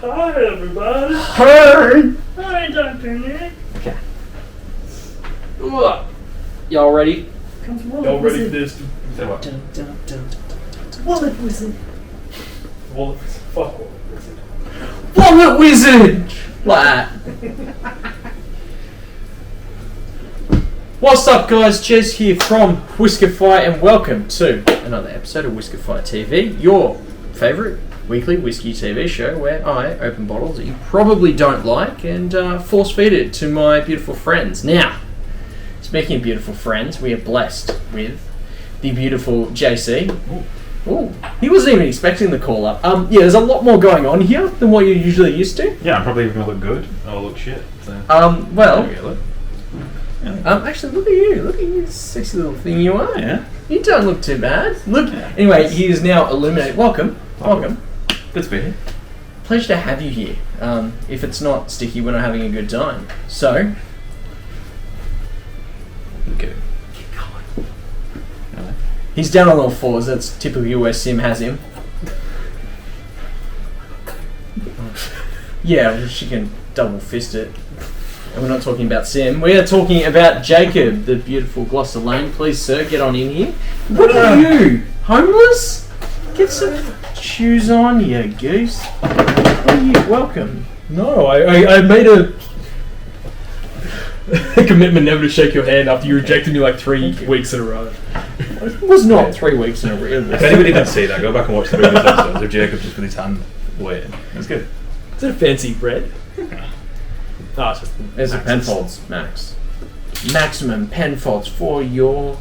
Hi, everybody. Hey! Hi, Dr. Nick. Okay. Y'all ready? Y'all ready for this? Say what? Wallet Wizard. Wallet Wizard. Fuck Wallet Wizard. Wallet Wizard! Like that. What's up, guys? Jez here from Whiskefy, and welcome to another episode of WhiskefyTV, your favourite weekly whiskey TV show where I open bottles that you probably don't like and force feed it to my beautiful friends. Now, speaking of beautiful friends, we are blessed with the beautiful JC. Ooh, he wasn't even expecting the call up. Yeah, there's a lot more going on here than what you're usually used to. Yeah, I'm probably going to look good. I'll look shit. So. Well, Yeah. actually, look at you. Look at you, sexy little thing you are. Yeah. You don't look too bad. Look. Yeah. Anyway, he is now illuminated. Welcome. Good to be here. Pleasure to have you here. If it's not sticky, we're not having a good time. So, Okay. he's down on all fours. That's typically where Sim has him. Yeah, she can double fist it. And we're not talking about Sim. We are talking about Jacob, the beautiful Gloucester Lane. Please, sir, get on in here. What are you? Homeless? Get some shoes on, you goose. Welcome. No, I made a commitment never to shake your hand after you rejected me like 3 weeks in a row. It was not 3 weeks in a row. If anybody didn't see that, go back and watch the previous episodes of Jacob just with his hand waiting. It was good. Is it a fancy bread? Oh, it's just There's a Max's. Penfolds Max. Maximum Penfolds for your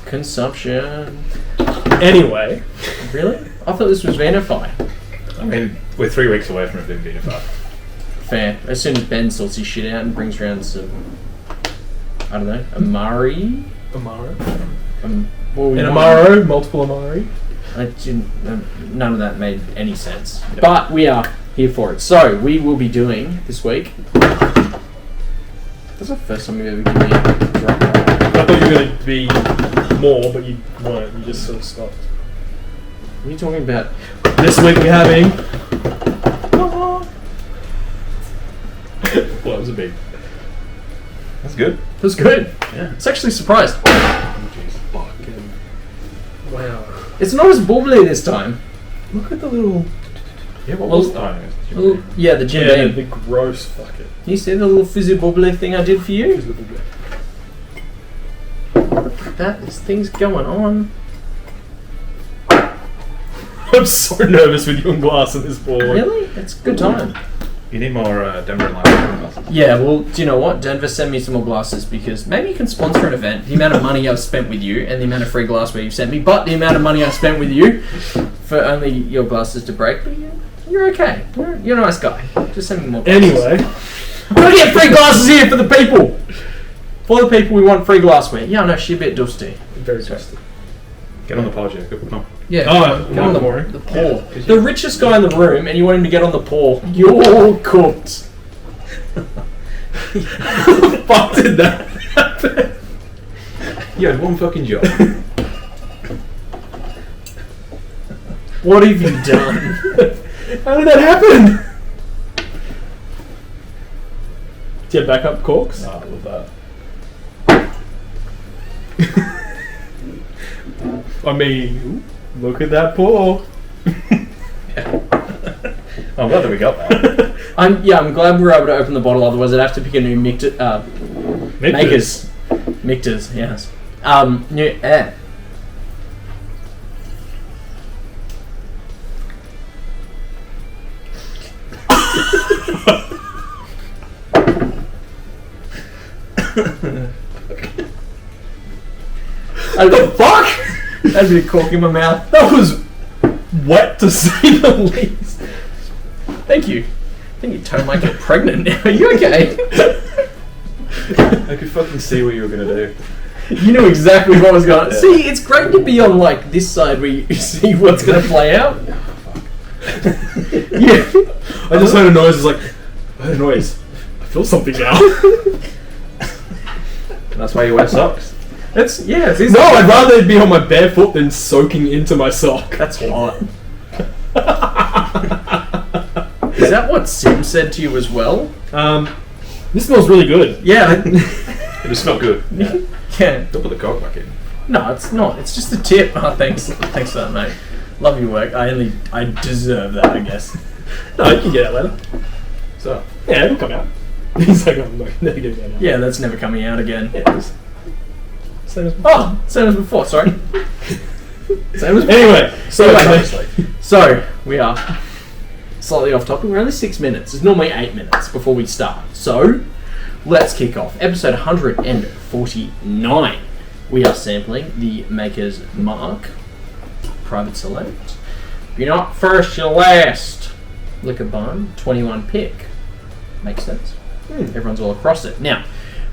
consumption. Anyway. Really? I thought this was Vanify. I mean, we're 3 weeks away from it being beautified. Fair. As soon as Ben sorts his shit out and brings around some, I don't know, Amari? Amaro. What were we An wanting? Amaro, multiple Amari. I didn't, none of that made any sense. Yep. But we are here for it. So, we will be doing, this week... That's the first time you've ever given me a drop. I thought you were going to be more, but you weren't. You just sort of stopped. What are you talking about? This week we're having... Well, that was a big... That's good. It was good. Yeah. It's actually surprised. Oh, jeez. Fucking... Wow. It's not as bubbly this time. Look at the little... Yeah, what Well, was that? Oh, Yeah, the Jim Yeah, Beam. the gross fucking... You see the little fizzy bubbly thing I did for you? There's things going on. I'm so nervous with you and glass in this board. Really? It's a good time. You need more Denver and Lime. Yeah, well, do you know what? Denver, send me some more glasses because maybe you can sponsor an event. The amount of money I've spent with you and the amount of free glassware you've sent me, but the amount of money I've spent with you for only your glasses to break. But you're okay. You're a nice guy. Just send me more glasses. Anyway. I'm gonna get free glasses here for the people! For the people, we want free glassware. Yeah, I know, she's a bit dusty. Very dusty. Get on the pod, Jacob. Come on. Yeah, Oh, get on the more. paw. Yeah, The richest guy in the room, and you want him to get on the paw. You're cooked. How the fuck did that happen? You had one fucking job. What have you done? How did that happen? Do you have backup corks? I love that. I mean, look at that paw. I'm glad that we got that. I'm glad we were able to open the bottle. Otherwise, I'd have to pick a new makers. Mictors, yes. New air. What the fuck? That'd be a cork in my mouth. That was wet to say the least. Thank you. I think you tone like you're pregnant now. Are you okay? I could fucking see what you were going to do. You knew exactly what was going on. Yeah. See, it's great to be on like this side where you see what's going to play out. Yeah. I just heard a noise. I was like, I heard a noise. I feel something now. And that's why you wear socks. It's It's No, I'd rather it be on my bare foot than soaking into my sock. That's hot. Is that what Sim said to you as well? This smells really good. Yeah. It just smelled good. Yeah. Don't put the cork back in. No, it's not. It's just a tip. Oh, thanks for that, mate. Love your work. I deserve that, I guess. No, you can get it later. So, Yeah, it'll come out. He's like, I'm not never getting that out. Yeah, that's never coming out again. Yeah, it's same as before. Oh, same as before. Sorry. Same as before. Anyway, so So we are slightly off topic. We're only 6 minutes. It's normally 8 minutes before we start. So let's kick off. Episode 149. We are sampling the Maker's Mark Private Select. If you're not first, you're last. Liquor Barn, 21 pick. Makes sense. Everyone's all across it. Now,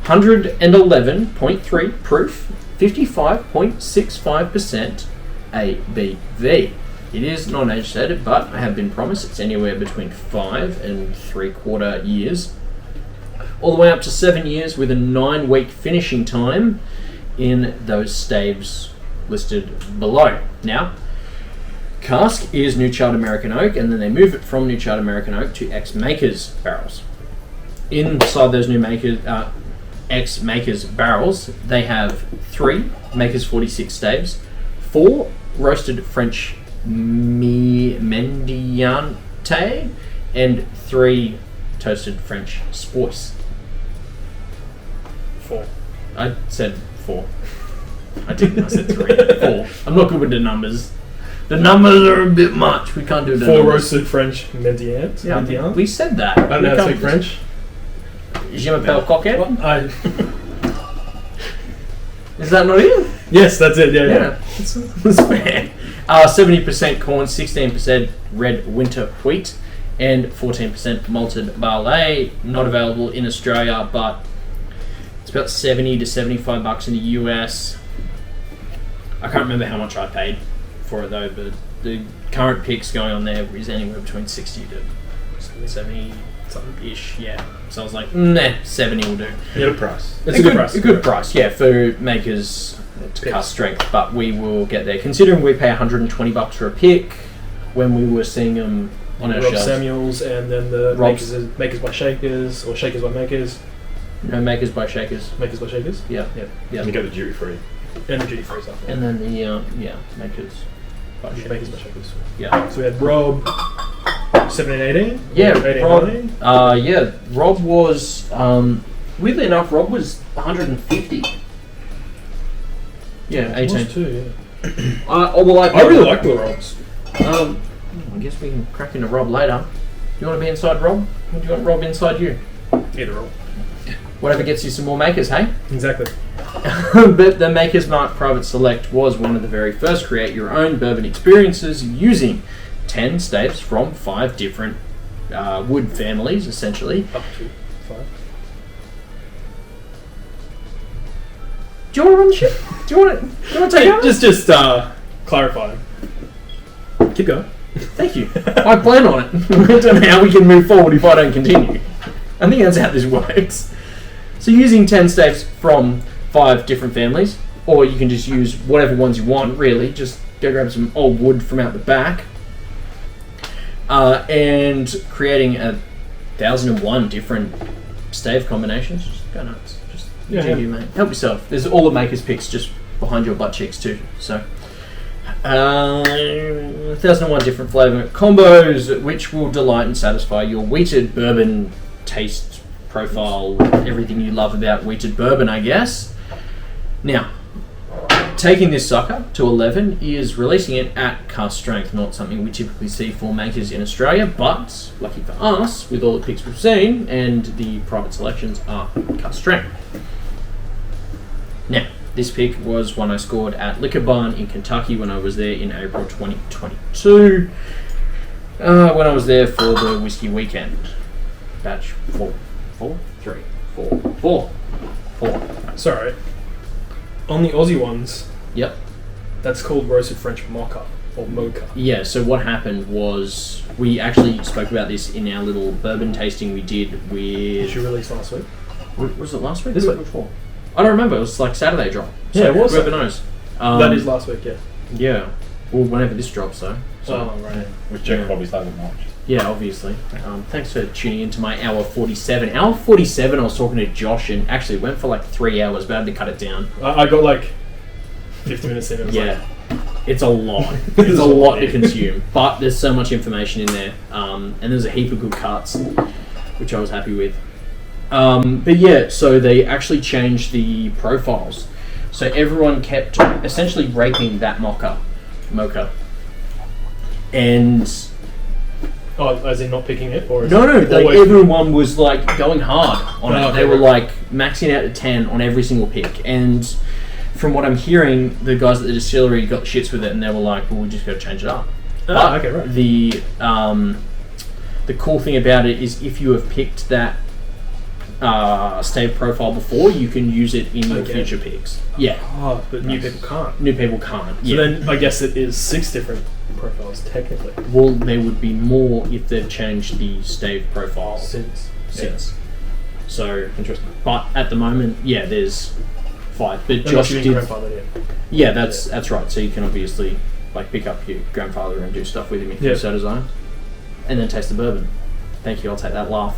111.3 proof, 55.65% ABV. It is non-age stated, but I have been promised it's anywhere between 5 and 3/4 years, all the way up to 7 years with a 9-week finishing time in those staves listed below. Now, cask is New Child American Oak, and then they move it from New Child American Oak to ex-Makers barrels. Inside those new ex-Makers barrels, they have 3 Makers 46 staves, 4 roasted French Mendiante, and 3 toasted French Spoice. 4. I said 4. I didn't. I said 3. 4. I'm not good with the numbers. The numbers are a bit much. We can't do the 4 numbers. roasted French Mendiant. Yeah, Mendiant. we said that. I don't know how to speak French. Je m'appelle Coquette. Is that not it? Yes, that's it. Yeah. It's fair. 70% corn, 16% red winter wheat, and 14% malted barley. Not available in Australia, but it's about $70 to $75 in the US. I can't remember how much I paid for it though, but the current picks going on there is anywhere between 60 to 70 something ish. Yeah. So I was like, nah, 70 will do. good price. It's a good price. A good price, yeah, for Makers to cask strength, but we will get there. Considering we pay $120 for a pick when we were seeing them on our Rob shelves. Samuels, and then the makers by Shakers, or Shakers by Makers. No, Makers by Shakers. Makers by Shakers? Yeah. Yeah. And you get the duty free. And the duty free stuff. And then the, Makers by Shakers. Makers by Shakers. Yeah. So we had Rob 1718? Yeah, 1819? Rob was, weirdly enough, Rob was 150. Yeah, 18. Was too, yeah. I really like the Robs. I guess we can crack into Rob later. Do you want to be inside Rob? Or do you want Rob inside you? Either or. Whatever gets you some more Makers, hey? Exactly. But the Maker's Mark Private Select was one of the very first create your own bourbon experiences using 10 staves from 5 different wood families, essentially. Up to 5. Do you want to run the ship? Do you want to take it? Just clarify. Keep going. Thank you. I plan on it. I don't know how we can move forward if I don't continue. I think that's how this works. So using 10 staves from 5 different families, or you can just use whatever ones you want, really. Just go grab some old wood from out the back. And creating 1,001 different stave combinations. Just go nuts. Just you, mate. Help yourself. There's all the Makers picks just behind your butt cheeks too. So 1,001 different flavour combos, which will delight and satisfy your wheated bourbon taste profile, everything you love about wheated bourbon, I guess. Now, taking this sucker to 11 is releasing it at cask strength, not something we typically see for Makers in Australia, but lucky for us, with all the picks we've seen, and the private selections are cask strength. Now, this pick was one I scored at Liquor Barn in Kentucky when I was there in April 2022, when I was there for the Whiskey Weekend. Batch 4. Sorry. On the Aussie ones, Yep. that's called roasted French mocha, or mocha. Yeah, so what happened was, we actually spoke about this in our little bourbon tasting we did with... Which you released last week. Was it last week? This or week. Before? I don't remember, it was like Saturday drop. So Yeah, it was whoever Saturday. knows. That is last week, yeah. Yeah. Well, whenever this drops though. So, Oh, right. Which Jacob probably started in March. Yeah, obviously. Thanks for tuning into my hour 47. Hour 47, I was talking to Josh and actually went for like 3 hours, but I had to cut it down. I got like 50 minutes in. It was Yeah, it's a lot. It's a lot to consume, but there's so much information in there, and there's a heap of good cuts, which I was happy with. But yeah, so they actually changed the profiles. So everyone kept essentially raping that mocha. And... Oh, as in not picking it? Or No, like everyone was like going hard on it. They were like maxing out to 10 on every single pick. And from what I'm hearing, the guys at the distillery got the shits with it and they were like, well, we just got to change it up. Okay, right. The cool thing about it is if you have picked that stave profile before, you can use it in your future picks. Yeah. Oh, but new people can't. New people can't. So then I guess it is 6 different profiles technically. Well, there would be more if they've changed the stave profile Since. So interesting. But at the moment, yeah, there's 5. But Josh Josh did. Yeah, that's right. So you can obviously like pick up your grandfather and do stuff with him if you so desire, and then taste the bourbon. Thank you. I'll take that laugh.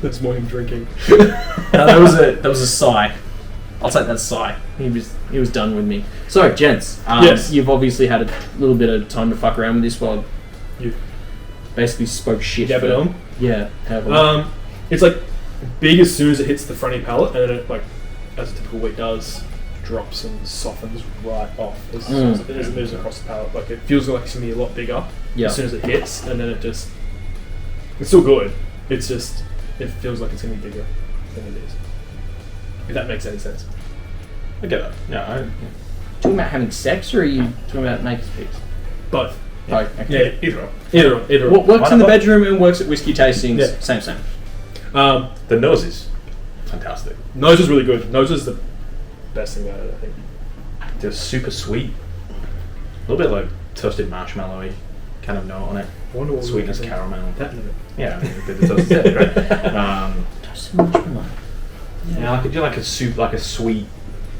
That's more him drinking. No, that was a sigh. I'll take that sigh. He was done with me. So, gents, yes. You've obviously had a little bit of time to fuck around with this while you basically spoke shit. Dab it on? Yeah. It's like big as soon as it hits the fronty palate, and then it, like, as a typical wheat does, drops and softens right off as soon as it moves across the palate. Like, it feels like it's going to be a lot bigger as soon as it hits, and then it's still good. It's just, it feels like it's going to be bigger than it is. If that makes any sense. I get that. Yeah. Talking about having sex, or are you talking about maker's picks? Both. Yeah. Oh, Okay. Yeah, either. What works in the bedroom and works at whiskey tastings. Yeah. Same. The nose is fantastic. Nose is really good. Nose is the best thing about it, I think. Just super sweet. A little bit like toasted marshmallowy kind of note on it. Sweetness, caramel. That note. Yeah, I mean, the toasted is great. Toasted marshmallow. Yeah, like a soup, like a sweet,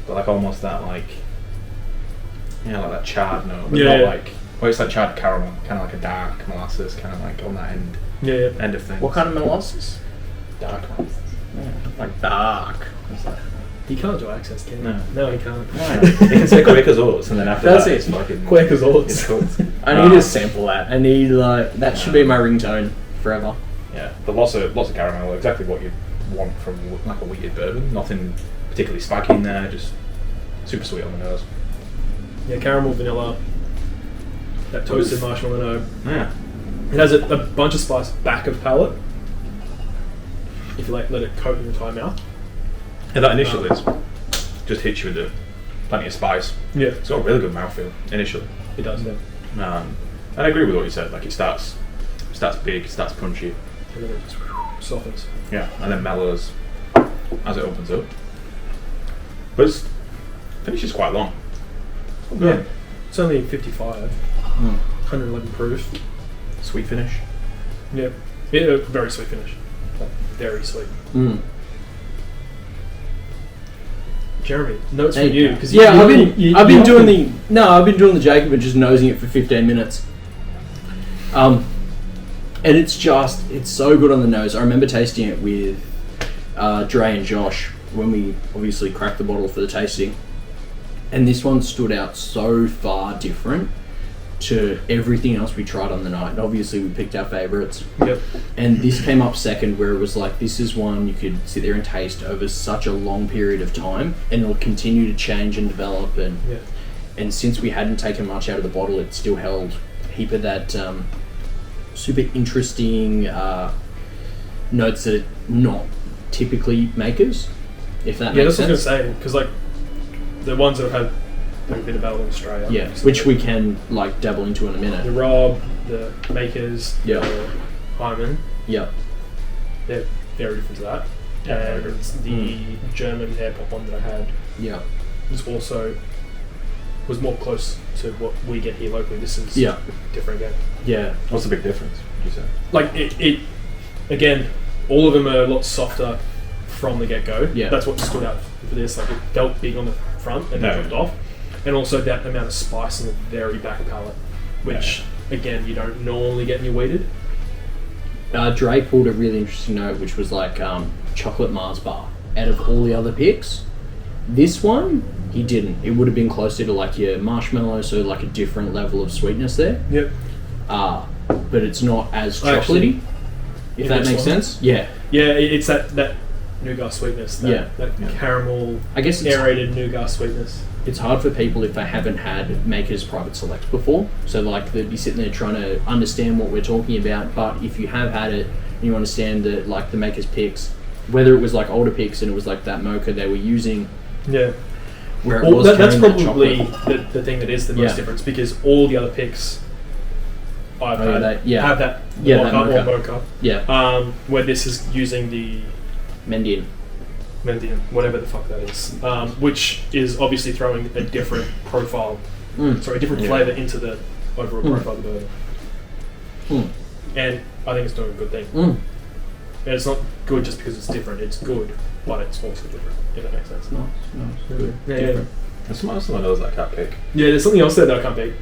but like almost that like, like that charred note, but not like, well, it's like charred caramel, kind of like a dark molasses, kind of like on that end. End of things. What kind of molasses? Dark molasses. Yeah, like dark. He can't do accents, can he? No, he can't. No. You can say Quaker's Oats, and then after That's that, it. it's fucking Quaker's Oats. It's cooked. I need to sample that. I need that should be my ringtone forever. Yeah, but lots of caramel, exactly what you want from like a wheated bourbon. Nothing particularly spiky in there, just super sweet on the nose. Yeah, caramel, vanilla, that toasted marshmallow note. Yeah. It has a bunch of spice back of palate. If you let it coat in your entire mouth. Yeah, that initial is just hits you with plenty of spice. Yeah. It's got a really good mouthfeel initially. It does, yeah. And I agree with what you said, like it starts big, it starts punchy. And then it just softens. Yeah, and then mellows as it opens up. But it finishes quite long. Yeah. It's only 55. 111 proof. Sweet finish. Yeah. Very sweet finish. Like, very sweet. Jeremy, notes from you because I've been doing the Jacob and just nosing it for 15 minutes. And it's so good on the nose. I remember tasting it with Dre and Josh when we obviously cracked the bottle for the tasting, and this one stood out so far different to everything else we tried on the night. And obviously we picked our favourites. Yep. And this came up second, where it was like, this is one you could sit there and taste over such a long period of time, and it'll continue to change and develop. And since we hadn't taken much out of the bottle, it still held a heap of that super interesting notes that are not typically makers, if that makes sense. Yeah, that's what I was going to say, because like the ones that have had a bit of battle in Australia. Yeah, which we can like dabble into in a minute. The Rob, the Makers, the Hyman. Yeah. They're very different to that. And the German airport one that I had was more close to what we get here locally. This is different again. Yeah. What's the big difference, would you say? Like it again, all of them are a lot softer from the get-go. Yeah. That's what stood out for this. Like it felt big on the front and then dropped off. And also that amount of spice in the very back palate, which again, you don't normally get in your weeded. Dre pulled a really interesting note, which was like chocolate Mars bar. Out of all the other picks, this one he didn't. It would have been closer to like your marshmallow, so like a different level of sweetness there. Yep. But it's not as chocolatey. Actually, if that makes sense. Yeah. Yeah, it's that nougat sweetness. That Yeah. caramel. I guess it's aerated nougat sweetness. It's hard for people if they haven't had Maker's Private Select before. So like they'd be sitting there trying to understand what we're talking about. But if you have had it, and you understand that like the Maker's picks, whether it was like older picks and it was like that mocha they were using. Yeah. Where it was that's carrying that probably chocolate. the thing that is the most difference, because all the other picks I've had have that mocha or mocha. Yeah. Where this is using the Mendian, whatever the fuck that is, which is obviously throwing a different profile, a different flavour into the overall profile of the bourbon. And I think it's doing a good thing. And it's not good just because it's different, it's good, but it's also different, if that makes sense. Nice. Good. Yeah. There's someone else that I can't pick. Yeah, there's something else there that I can't pick.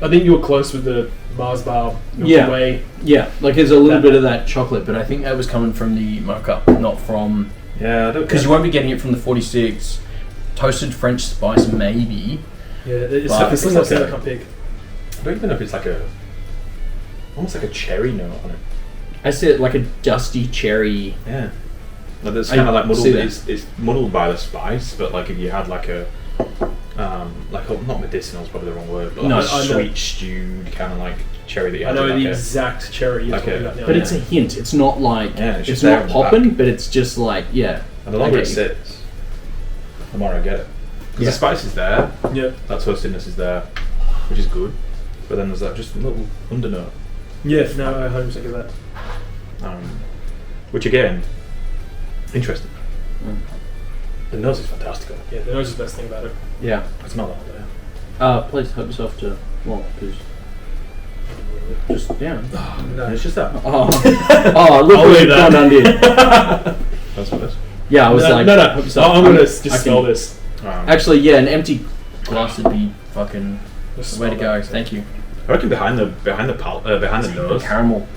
I think you were close with the Mars bar. Way. Yeah, like there's a little bit of that chocolate, but I think that was coming from the mocha, not from... Yeah, I don't... Because you won't be getting it from the 46. Toasted French spice, maybe. Yeah, there's something else there I can't pick. I don't even know if it's like almost like a cherry note on it. I said like a dusty cherry. Yeah. Like it's kind of like muddled. It's muddled by the spice, but like if you had like a not medicinal is probably the wrong word, but like a sweet stewed kind of like cherry that you had. I know like the exact cherry you're talking about now. But it's a hint. It's not like it's not popping, but it's just like And the longer it sits, the more I get it. Because the spice is there. Yeah. That toastiness is there, which is good. But then there's that just little undernote. Yeah. No, I 100% get that. Which again, interesting. The nose is fantastic. Yeah, the nose is the best thing about it. Yeah. It's not that there. Please help yourself to because just down. No, it's just that. Look what we've done undid. That's what it is. Yeah, I was I'm gonna just smell this. Actually, yeah, an empty glass would be fucking the way to go. Thank you. I reckon behind the nose, caramel.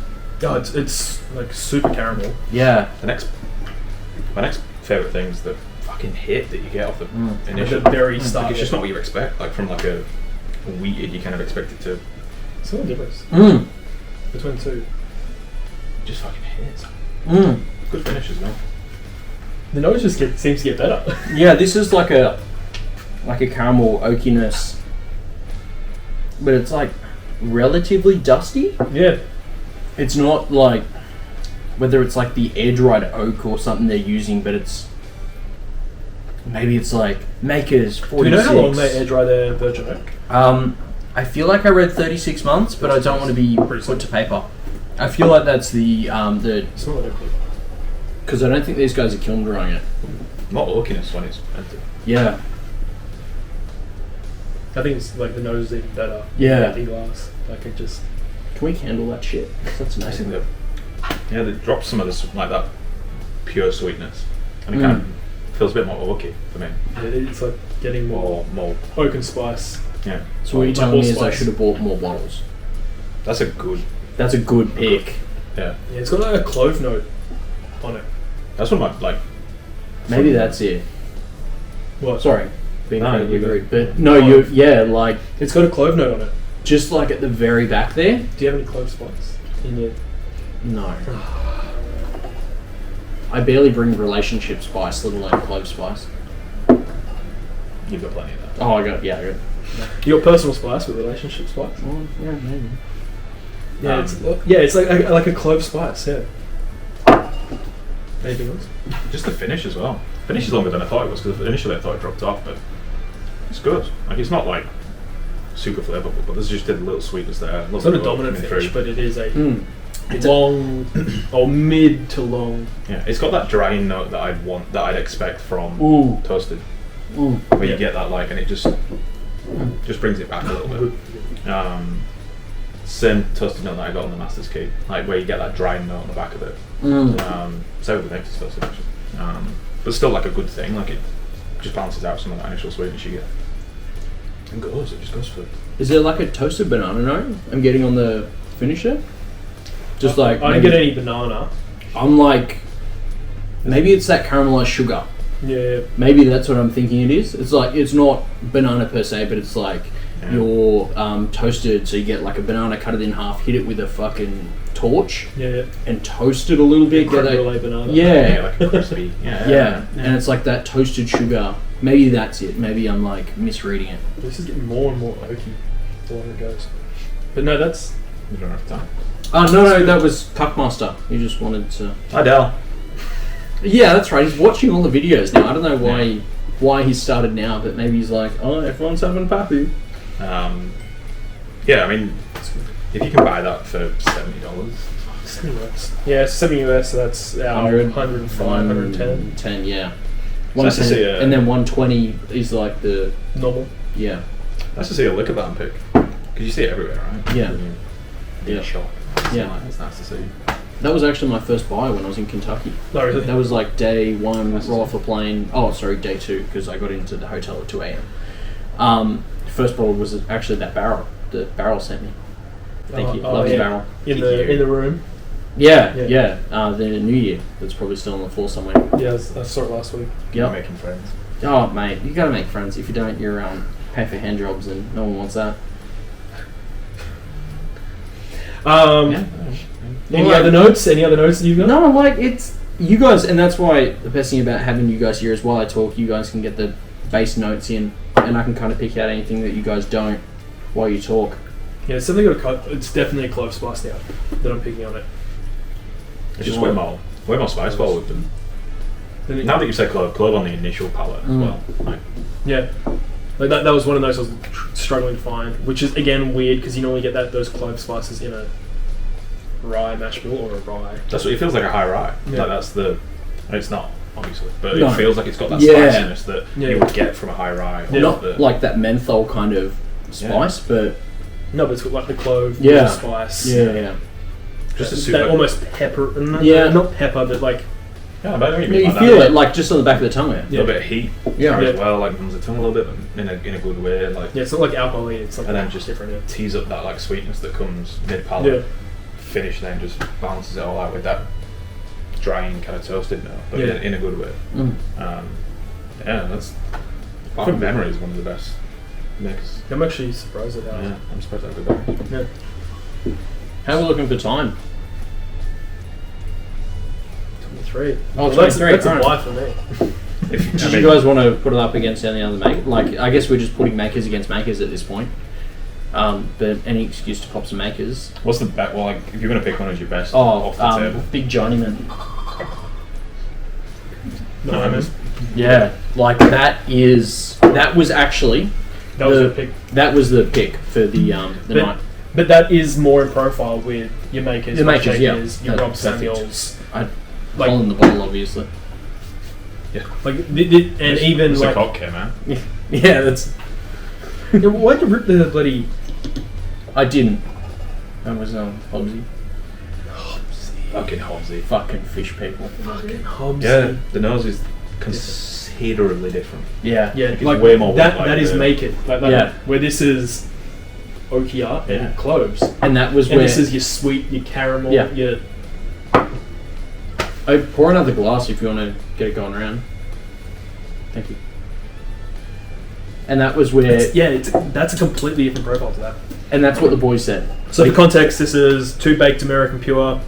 Oh, it's like super caramel. Yeah. My next favourite thing is the fucking hit that you get off the initial. Like the very start. Like it's just not what you expect. Like from like a wheated, you kind of expect it to. It's not a difference between the two. Just fucking hits. Good finish as well. The nose just seems to get better. Yeah, this is like a caramel oakiness, but it's like relatively dusty. Yeah. It's not like whether it's like the edge right oak or something they're using, but it's maybe it's like Maker's 46. Do you know how long they air dry their virgin oak? I feel like I read 36 months, but I don't want to be put to paper. I feel like that's the It's not that big. because I don't think these guys are kiln drying it. Not oakiness when it's empty. Yeah. I think it's like the nose is even better. Yeah. Empty glass. Like it just. Can we handle that shit? That's I think amazing. they drop some of this like that pure sweetness, and it kind of feels a bit more oaky for me. Yeah, it's like getting more oak and spice. Yeah. So what you're telling me is I should have bought more bottles. That's a good pick. Yeah. Yeah, it's got like a clove note on it. That's one of my like. Maybe that's it. What? Sorry, being No, incredibly you're rude, but no, like It's got a clove note on it. just like at the very back there. Do you have any clove spice in your? No. I barely bring relationship spice, let alone clove spice. You've got plenty of that. Oh, I got it. Your personal spice with relationship spice. Well, yeah, maybe. Yeah, it's like a clove spice. Yeah. Anything else? Just the finish as well. Finish is longer than I thought it was because initially I thought it dropped off, but it's good. Like it's not like super flavourful, but there's just a little sweetness there. It's not a dominant finish, but it is a long or mid to long. Yeah, it's got that drying note that I'd expect from toasted. Where you get that and it just brings it back a little bit. Same toasted note that I got on the Master's Key, like where you get that drying note on the back of it. Same with the next toasted actually. But still like a good thing, like it just balances out some of that initial sweetness you get. It goes. It just goes for. Is there like a toasted banana note I'm getting on the finisher? Just like I didn't get any banana. I'm like, maybe it's that caramelized sugar. Yeah. Maybe that's what I'm thinking it is. It's like, it's not banana per se, but it's like you're toasted, so you get like a banana, cut it in half, hit it with a fucking torch, and toast it a little bit. Creme brulee banana. Yeah. Like a crispy. Yeah, and it's like that toasted sugar. Maybe that's it. Maybe I'm like misreading it. This is getting more and more oaky the longer it goes. But no, that's... We don't have time. Oh, no, that was Puckmaster. He just wanted to... Adele. Yeah, that's right. He's watching all the videos now. I don't know why he started now, but maybe he's like, oh, everyone's having pappy. Yeah, I mean, if you can buy that for $70. $70. Yeah, it's $70 so that's 105, 110. 10, yeah. So nice to see and then 120 is like the... Normal. Yeah. Nice to see a liquor ban pick. Because you see it everywhere, right? Yeah. In a shop. Yeah. It's nice to see. That was actually my first buy when I was in Kentucky. Oh, really? That was like day one, roll off the plane. Oh, sorry, day two, because I got into the hotel at 2 a.m. First bottle was actually that barrel. The barrel sent me. Thank you. Love the barrel. In the room? Yeah. The New Year. That's probably still on the floor somewhere. Yeah, I saw it last week. Yep. Making friends. Oh, mate, you gotta make friends. If you don't, you're paying for hand jobs and no one wants that. Any other notes that you've got? No, like, it's you guys, and that's why the best thing about having you guys here is while I talk, you guys can get the base notes in, and I can kind of pick out anything that you guys don't while you talk. Yeah, it's definitely it's definitely a clove spice now that I'm picking on it. It's just way more spice ball with them. Now that you say clove on the initial palate as well. Like, yeah. Like that was one of those I was struggling to find, which is again weird because you normally get those clove spices in a rye mash bill or a rye. That's what it feels like, a high rye. Yeah. Like that's the. It's not obviously, but No. it feels like it's got that Yeah. spiciness that you would get from a high rye. Yeah. Not like that menthol kind of spice, but no, but it's got like the clove, Yeah. spice. yeah. Just a that super. almost pepper. Yeah. Not pepper, but like Yeah, but I don't You mean like feel that. it like just on the back of the tongue. A little bit of heat. Yeah. As well, like numbs the tongue a little bit in a good way. Like it's not like alcohol. It's like and then just different. tease up that like sweetness that comes mid palate. Yeah. Finish then just balances it all out with that drying kind of toasted note, but in a good way. That's from memory is one of the best mix. I'm actually surprised at that. Yeah, I'm surprised how good that is. Yeah. How are we looking for time? 23. Oh, Well, that's 23, a right. buy for me. Did you guys want to put it up against any other make? Like, I guess we're just putting makers against makers at this point. But any excuse to pop some makers. What's the best? Well, like if you're gonna pick one as your best off the table, Big Johnnyman. No, Yeah, like that was actually that was the pick. That was the pick for the night. But that is more in profile with your makers, The makers, your yeah. Rob Perfect. Samuels. I Like- hole in the bottle, obviously. Like and even it's like a cocktail, man. Yeah, that's. why'd you rip the bloody? I didn't. That was Hobbsy. Fucking Hobbsy. Fucking fish people. Fucking Hobbs. Yeah, the nose is considerably different. Yeah. Yeah, It's like way more that. like That is the- make it. Like, Yeah. Where this is oakier Yeah. and cloves, And that was and where this is your sweet, your caramel, Yeah. your. I pour another glass if you want to get it going around. Thank you. And that was where, That's a completely different profile to that. and that's what the boys said. So for context, this is 2 baked American pure,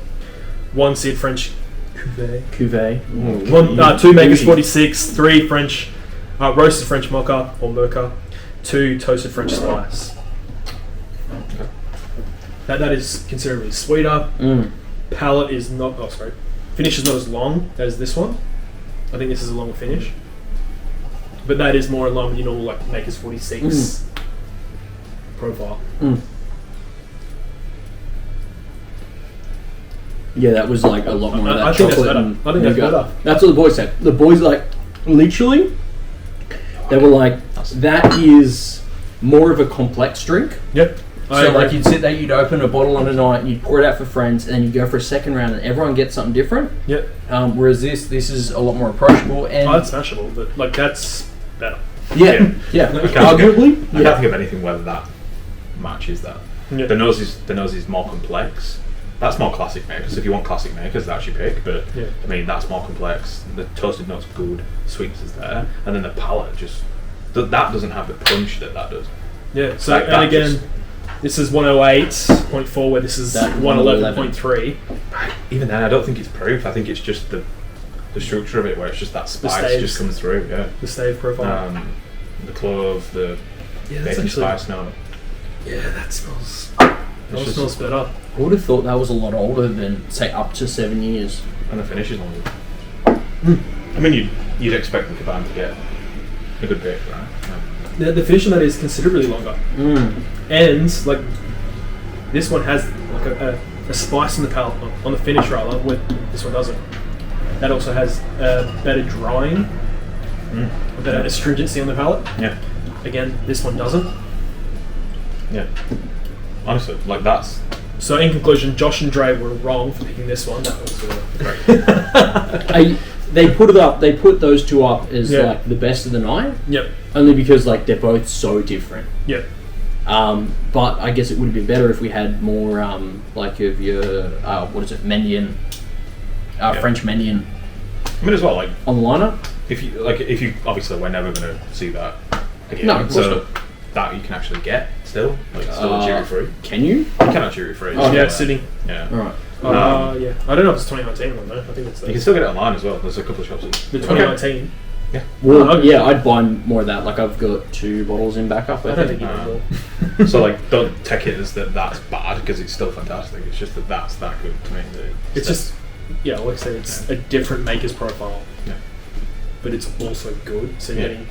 1 seared French cuvee, Cuvée. 2 makers 46, 3 French roasted French mocha or mocha, 2 toasted French spice. That is considerably sweeter. Palate is not. Oh, sorry. Finish is not as long as this one. I think this is a longer finish. But that is more in line with your normal like Makers 46 profile. Yeah, that was like a lot more of that I think that's chocolate better. and I think that's nougat. better. That's what the boys said. The boys like literally, they were like, that is more of a complex drink. Yep. So like you'd sit there, you'd open a bottle on a night, you'd pour it out for friends, and then you'd go for a second round, and everyone gets something different. Yep. Whereas this is a lot more approachable, and That's smashable, but like that's better. Yeah. Arguably. I can't think of anything where that matches that. Yeah. The nose is more complex. That's more classic makers. If you want classic makers, that's your pick. But I mean, that's more complex. The toasted note's good, sweetness is there, and then the palate just that doesn't have the punch that does. Yeah. So and again, this is 108.4, where this is 111.3. Even then, I don't think it's proof. I think it's just the structure of it, where it's just that spice just comes through. Yeah. The stave profile. The clove, the bacon spice note. Yeah, that smells. That smells better. I would have thought that was a lot older than, say, up to 7 years. And the finish is longer. I mean, you'd expect the cabana to get a good pick, right? Yeah. The finish on that is considerably longer. And, like, this one has like a spice in the palate, on the finish rather, where this one doesn't. That also has better drying, better astringency on the palate. Yeah. Again, this one doesn't. Yeah. Honestly, like that's... So in conclusion, Josh and Dre were wrong for picking this one. That was great. They put it up. They put those two up as like the best of the night. Yep. Only because like they're both so different. Yep. But I guess it would have been better if we had more like of your what is it, Mendian, French Mendian. I mean, as well, like on the lineup. If you obviously we're never going to see that again. No, of course not. That you can actually get still, like still cherry free. Can you? You can cherry free. Oh yeah, it's sitting. Yeah. All right. Yeah. I don't know if it's 2019 one though. I think it's. You can still get it online as well. There's a couple of shops. The 2019. Yeah. Well, I'd buy more of that. Like I've got 2 bottles in backup. I don't think you will. So like, don't take it as that's bad because it's still fantastic. It's just that's that good to me. It's just, like I said, it's a different maker's profile. Yeah. But it's also good. So you're getting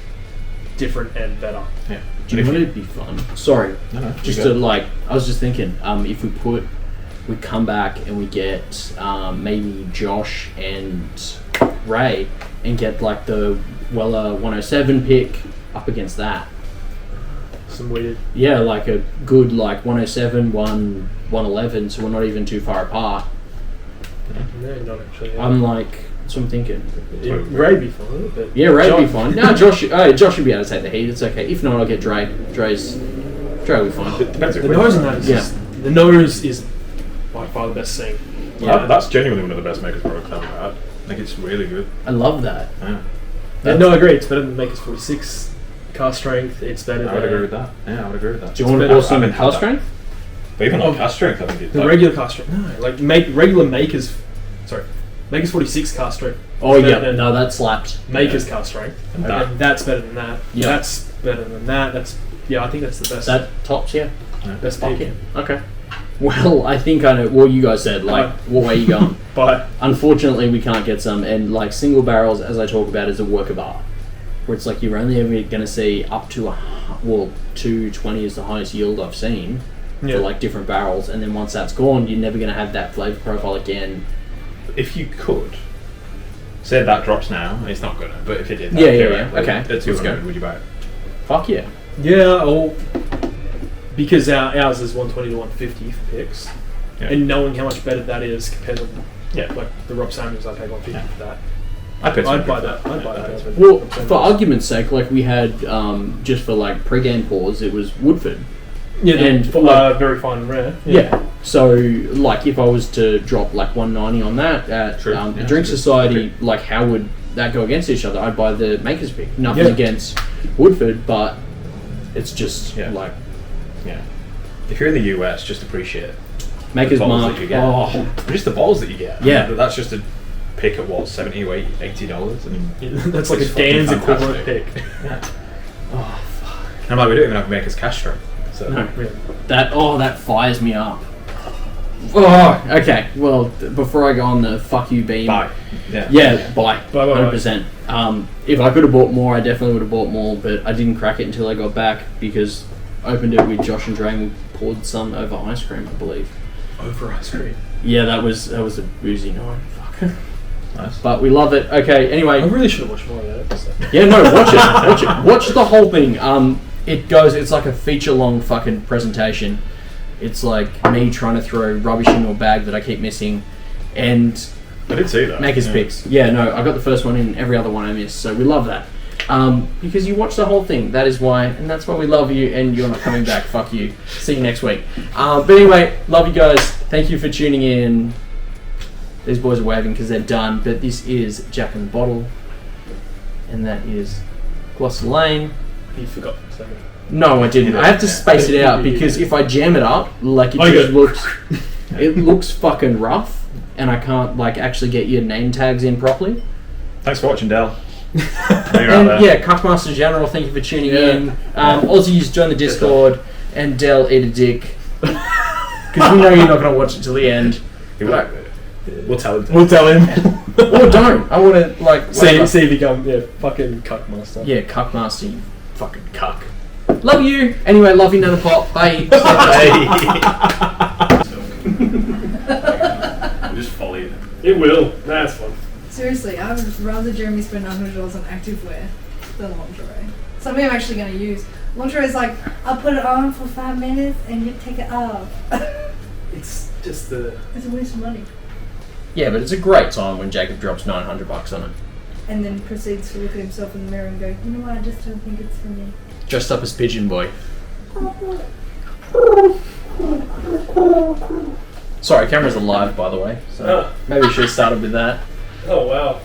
different and better. Yeah. Do you know what it'd be fun? Sorry. No. Just to like, I was just thinking, if we come back and we get maybe Josh and Ray and get like the Weller 107 pick up against that. Some weird. Yeah, like a good like 107, 111, so we're not even too far apart. No, not actually. Yeah. I'm like, that's what I'm thinking. Ray'd be fine, but Ray'd be fine. No, Josh should be able to take the heat. It's okay. If not, I'll get Dre. Dre will be fine. The nose on that is the nose is by far the best thing. Yeah, that's genuinely one of the best makers products I've ever had. Like it's really good. I love that. Yeah. No, I agree. It's better than Maker's 46 cask strength. It's better. I would agree with that. Yeah, I would agree with that. Do you want to also in cask strength? But even on cask strength, I think it's the regular cask strength. No, like regular Maker's. Sorry, Maker's 46 cask strength. Oh yeah, no, that slapped. Maker's cask strength, and that's better than that. Yeah. That's better than that. I think that's the best. That tops, best pick. Yeah. Okay. Well, I think I know what you guys said. Like, what way are you going? But unfortunately, we can't get some. And like single barrels, as I talk about, is a work of art. Where it's like you're only ever going to see up to 220 is the highest yield I've seen for like different barrels. And then once that's gone, you're never going to have that flavour profile again. If you could, say that drops now, it's not gonna. But if it did, Okay, at 200, would you buy it? Fuck yeah. Yeah, because ours is 120 to 150 for picks, and knowing how much better that is compared to like the Rob Samuels, I paid 150 for that. I'd buy that. I'd buy that. Well, for argument's sake, like we had just for like pre-game pours, it was Woodford. Yeah, and very fine and rare. Yeah. So, like, if I was to drop like 190 on that at the Drink Society, like, how would that go against each other? I'd buy the Maker's Pick. Nothing against Woodford, but it's just like, if you're in the US, just appreciate Maker's Mark. That you get. Just the balls that you get. Yeah, I mean, that's just a pick at what, $70 or $80. I mean, that's like a Dan's equivalent pick. Oh fuck! And I'm like, we don't even have Maker's cash strength. So no, that fires me up. Oh, okay. Well, before I go on the fuck you beam, buy. Buy 100%. If I could have bought more, I definitely would have bought more, but I didn't crack it until I got back because I opened it with Josh and Dre and we poured some over ice cream, I believe. Over ice cream. Yeah, that was a boozy night. Fuck. Nice. But we love it. Okay. Anyway, I really should have watched more of that episode. Yeah, no, watch it. Watch the whole thing. It's like a feature-long fucking presentation. It's like me trying to throw rubbish into a bag that I keep missing, and I did see that. Maker's Picks. Yeah, no, I got the first one in, every other one I missed, so we love that. Because you watch the whole thing. That is why, and that's why we love you, and you're not coming back. Fuck you. See you next week. But anyway, love you guys. Thank you for tuning in. These boys are waving because they're done, but this is Jack in the Bottle, and that is Gloucester Lane. You forgot for a second. No, I didn't. I have to space it out because if I jam it up, like it just looks, it looks fucking rough, and I can't like actually get your name tags in properly. Thanks for watching, Del. And yeah, Cuckmaster General, thank you for tuning in. Aussies, join the Discord, and Del, eat a dick. Because we know you're not going to watch it till the end. We'll tell him. We'll tell him. Or don't. I want to, like... See if he become, fucking Cuckmaster. Yeah, Cuckmaster, you fucking cuck. Love you. Anyway, love you, Nanopop. Bye. We'll just follow you. It will. That's fun. Seriously, I would rather Jeremy spend $900 on activewear than lingerie. Something I'm actually going to use. Lingerie is like, I'll put it on for 5 minutes and you take it off. It's just the... It's a waste of money. Yeah, but it's a great time when Jacob drops $900 on it. And then proceeds to look at himself in the mirror and go, you know what, I just don't think it's for me. Dressed up as Pigeon Boy. Sorry, camera's alive, by the way. So maybe we should have started with that. Oh, wow.